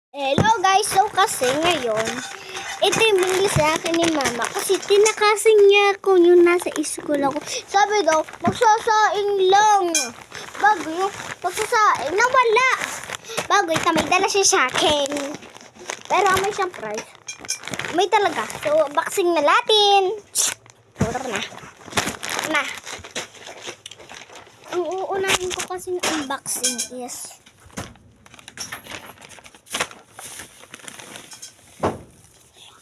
Hello guys, so kasi ngayon, ito yung binili sa akin ni mama kasi tinakasin niya ako yung nasa school ako. Sabi daw, magsasaing lang. Bago yung magsasaing, nawala. Bago ito, may dala siya sa akin. Pero may siyang price. May talaga. So, unboxing na natin. Tara na. Na. Ang uunahin ko kasi ng unboxing is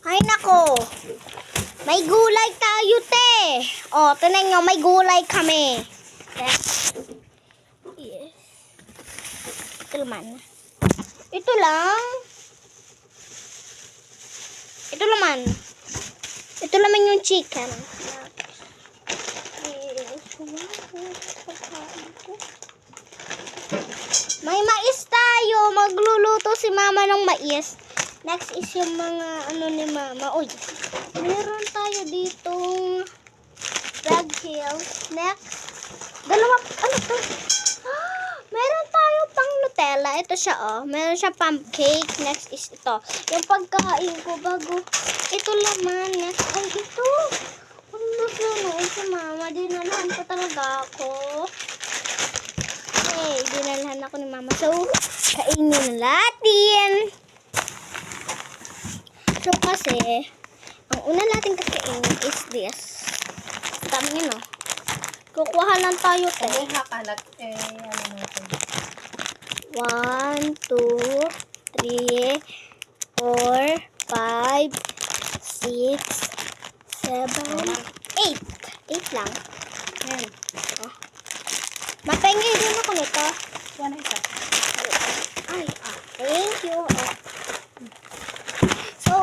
ay nako, may gulay tayo te. O, tinan nyo, may gulay kami. Yes. Ito naman. Ito lang. Ito naman. Ito naman yung chicken. May mais tayo. Magluluto si mama ng mais. Next is yung mga ano ni mama. Uy, meron tayo ditong Red Hills. Next, dalawa, ano to? Meron tayo pang Nutella. Ito siya, oh. Meron siya pancake. Next is ito. Yung pagkain ko bago. Ito laman. Next ay ito. Ang gusto na si mama. Dinalahan pa talaga ako. Hey, dinalahan ako ni mama. So, kainin na natin. So, kasi, ang una natin kakainin is this. Dami nyo, no? Kukuha lang tayo, te. Ay, hakalat. Ano natin? 1, 2, 3, 4, 5, 6, 7, 8. 8 lang. Yan. Oh. Matengay din ako nito. Yan na isa. Ay, thank you. Oh.